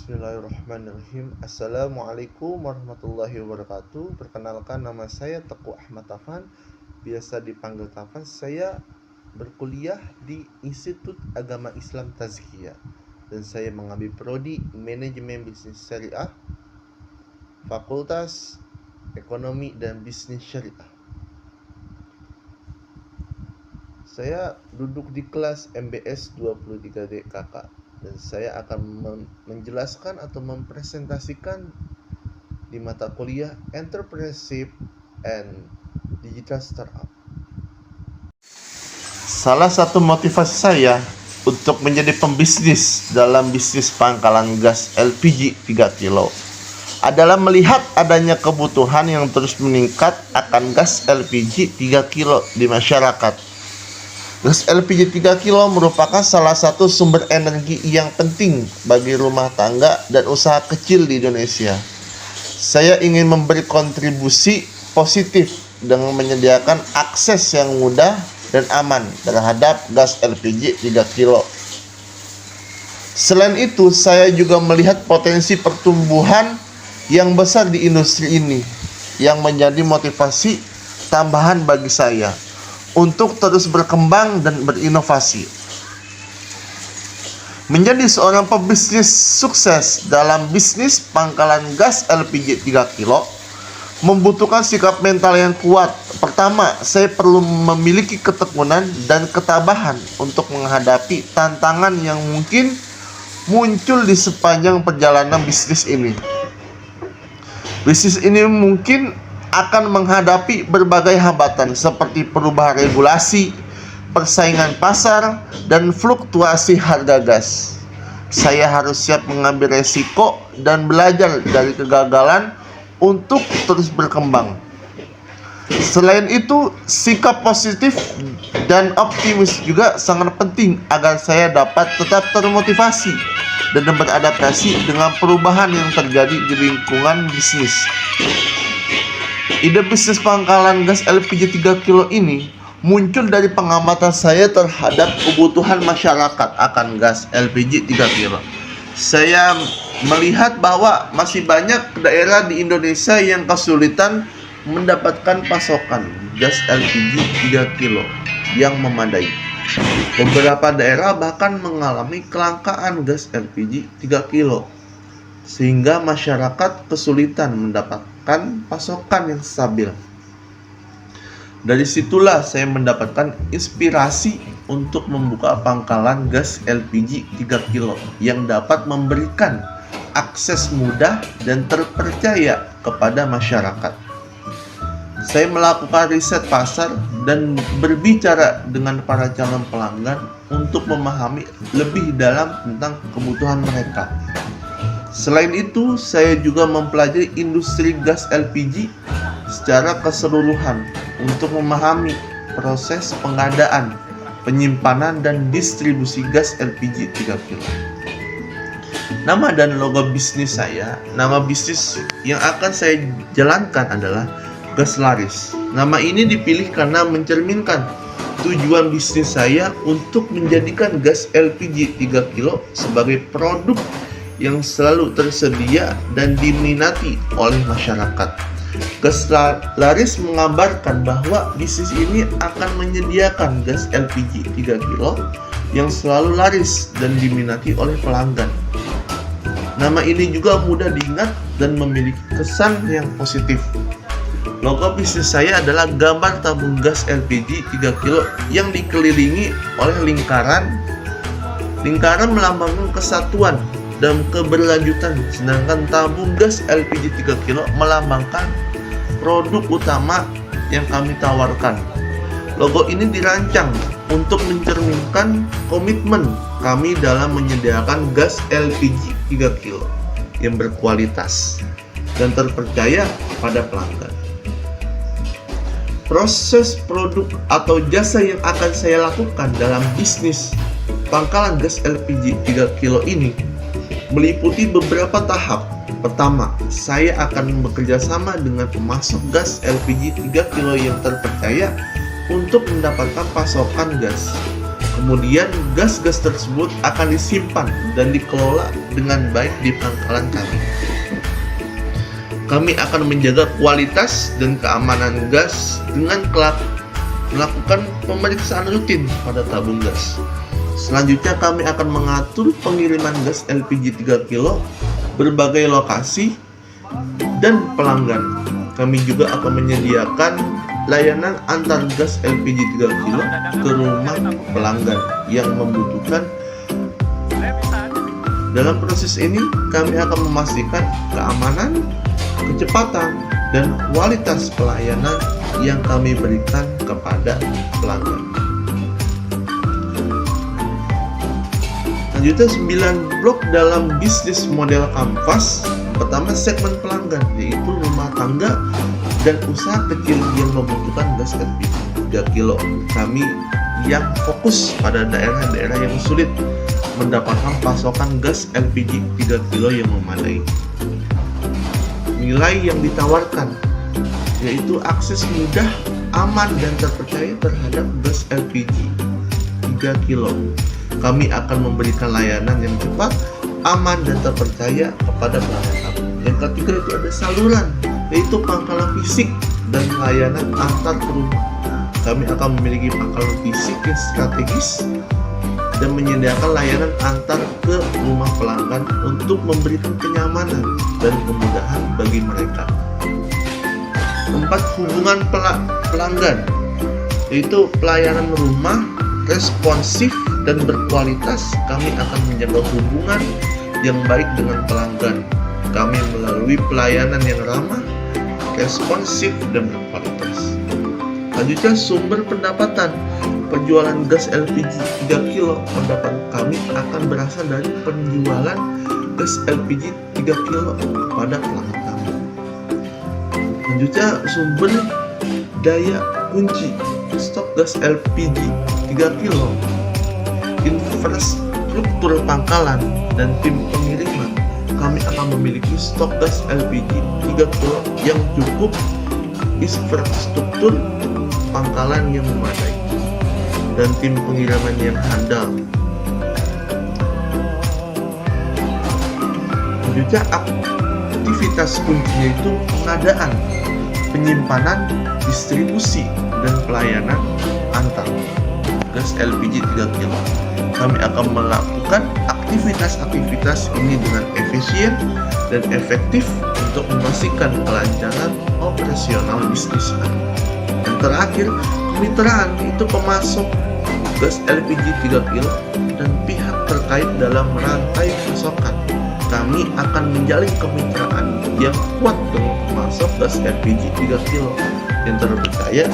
Bismillahirrahmanirrahim. Assalamualaikum warahmatullahi wabarakatuh. Perkenalkan, nama saya Teguh Ahmad Taufan, biasa dipanggil Taufan. Saya berkuliah di Institut Agama Islam Tazkiyah dan saya mengambil prodi Manajemen Bisnis Syariah, Fakultas Ekonomi dan Bisnis Syariah. Saya duduk di kelas MBS 23D KK dan saya akan menjelaskan atau mempresentasikan di mata kuliah Entrepreneurship and Digital Startup. Salah satu motivasi saya untuk menjadi pembisnis dalam bisnis pangkalan gas LPG 3 kilo adalah melihat adanya kebutuhan yang terus meningkat akan gas LPG 3 kilo di masyarakat. Gas LPG 3 kilo merupakan salah satu sumber energi yang penting bagi rumah tangga dan usaha kecil di Indonesia. Saya ingin memberi kontribusi positif dengan menyediakan akses yang mudah dan aman terhadap gas LPG 3 kilo. Selain itu, saya juga melihat potensi pertumbuhan yang besar di industri ini yang menjadi motivasi tambahan bagi saya untuk terus berkembang dan berinovasi. Menjadi seorang pebisnis sukses dalam bisnis pangkalan gas LPG 3 kilo membutuhkan sikap mental yang kuat. Pertama, saya perlu memiliki ketekunan dan ketabahan untuk menghadapi tantangan yang mungkin muncul di sepanjang perjalanan bisnis ini. Bisnis ini mungkin akan menghadapi berbagai hambatan seperti perubahan regulasi, persaingan pasar, dan fluktuasi harga gas. Saya harus siap mengambil resiko dan belajar dari kegagalan untuk terus berkembang. Selain itu, sikap positif dan optimis juga sangat penting agar saya dapat tetap termotivasi dan beradaptasi dengan perubahan yang terjadi di lingkungan bisnis. Ide bisnis pangkalan gas LPG 3 kilo ini muncul dari pengamatan saya terhadap kebutuhan masyarakat akan gas LPG 3 kilo. Saya melihat bahwa masih banyak daerah di Indonesia yang kesulitan mendapatkan pasokan gas LPG 3 kilo yang memadai. Beberapa daerah bahkan mengalami kelangkaan gas LPG 3 kilo sehingga masyarakat kesulitan mendapatkan pasokan yang stabil. Dari situlah saya mendapatkan inspirasi untuk membuka pangkalan gas LPG 3 kilo yang dapat memberikan akses mudah dan terpercaya kepada masyarakat. Saya melakukan riset pasar dan berbicara dengan para calon pelanggan untuk memahami lebih dalam tentang kebutuhan mereka. Selain itu, saya juga mempelajari industri gas LPG secara keseluruhan untuk memahami proses pengadaan, penyimpanan, dan distribusi gas LPG 3 kilo. Nama dan logo bisnis saya, nama bisnis yang akan saya jalankan adalah Gas Laris. Nama ini dipilih karena mencerminkan tujuan bisnis saya untuk menjadikan gas LPG 3 kilo sebagai produk yang selalu tersedia dan diminati oleh masyarakat. Gas Laris mengabarkan bahwa bisnis ini akan menyediakan gas LPG 3 kilo yang selalu laris dan diminati oleh pelanggan. Nama ini juga mudah diingat dan memiliki kesan yang positif. Logo bisnis saya adalah gambar tabung gas LPG 3 kilo yang dikelilingi oleh lingkaran. Lingkaran melambangkan kesatuan dan keberlanjutan, sedangkan tabung gas LPG 3 kilo melambangkan produk utama yang kami tawarkan. Logo ini dirancang untuk mencerminkan komitmen kami dalam menyediakan gas LPG 3 kilo yang berkualitas dan terpercaya pada pelanggan. Proses produk atau jasa yang akan saya lakukan dalam bisnis pangkalan gas LPG 3 kilo ini meliputi beberapa tahap. Pertama, saya akan bekerja sama dengan pemasok gas LPG 3 kilo yang terpercaya untuk mendapatkan pasokan gas. Kemudian gas-gas tersebut akan disimpan dan dikelola dengan baik di pangkalan kami. Kami akan menjaga kualitas dan keamanan gas dengan melakukan pemeriksaan rutin pada tabung gas. Selanjutnya kami akan mengatur pengiriman gas LPG 3 kilo berbagai lokasi dan pelanggan. Kami juga akan menyediakan layanan antar gas LPG 3 kilo ke rumah pelanggan yang membutuhkan. Dalam proses ini, kami akan memastikan keamanan, kecepatan, dan kualitas pelayanan yang kami berikan kepada pelanggan. Selanjutnya 9 blok dalam bisnis model Kampas. Pertama, segmen pelanggan, yaitu rumah tangga dan usaha kecil yang membutuhkan gas LPG 3 kilo. Kami yang fokus pada daerah-daerah yang sulit mendapatkan pasokan gas LPG 3 kilo yang memadai. Nilai yang ditawarkan yaitu akses mudah, aman, dan terpercaya terhadap gas LPG 3 kilo. Kami akan memberikan layanan yang cepat, aman, dan terpercaya kepada pelanggan kami. Yang ketiga itu ada saluran, yaitu pangkalan fisik dan layanan antar ke rumah. Kami akan memiliki pangkalan fisik yang strategis dan menyediakan layanan antar ke rumah pelanggan untuk memberikan kenyamanan dan kemudahan bagi mereka. 4. Hubungan pelanggan, yaitu pelayanan rumah responsif dan berkualitas. Kami akan menjaga hubungan yang baik dengan pelanggan kami melalui pelayanan yang ramah, responsif, dan berkualitas. Selanjutnya, sumber pendapatan. Penjualan gas LPG 3 kilo, pendapatan kami akan berasal dari penjualan gas LPG 3 kilo kepada pelanggan kami. Selanjutnya, sumber daya kunci stok gas LPG 3 kilo, infrastruktur pangkalan, dan tim pengiriman. Kami akan memiliki stok gas LPG 3 kilo yang cukup, infrastruktur pangkalan yang memadai, dan tim pengiriman yang handal. Selanjutnya, aktivitas kuncinya itu pengadaan, penyimpanan, distribusi, dan pelayanan antar gas LPG 3 kilo. Kami akan melakukan aktivitas-aktivitas ini dengan efisien dan efektif untuk memastikan kelancaran operasional bisnis kami. Yang terakhir, kemitraan, itu pemasok gas LPG 3 kilo dan pihak terkait dalam rantai pasokan. Kami akan menjalin kemitraan yang kuat dengan pemasok gas LPG 3 kilo yang terpercaya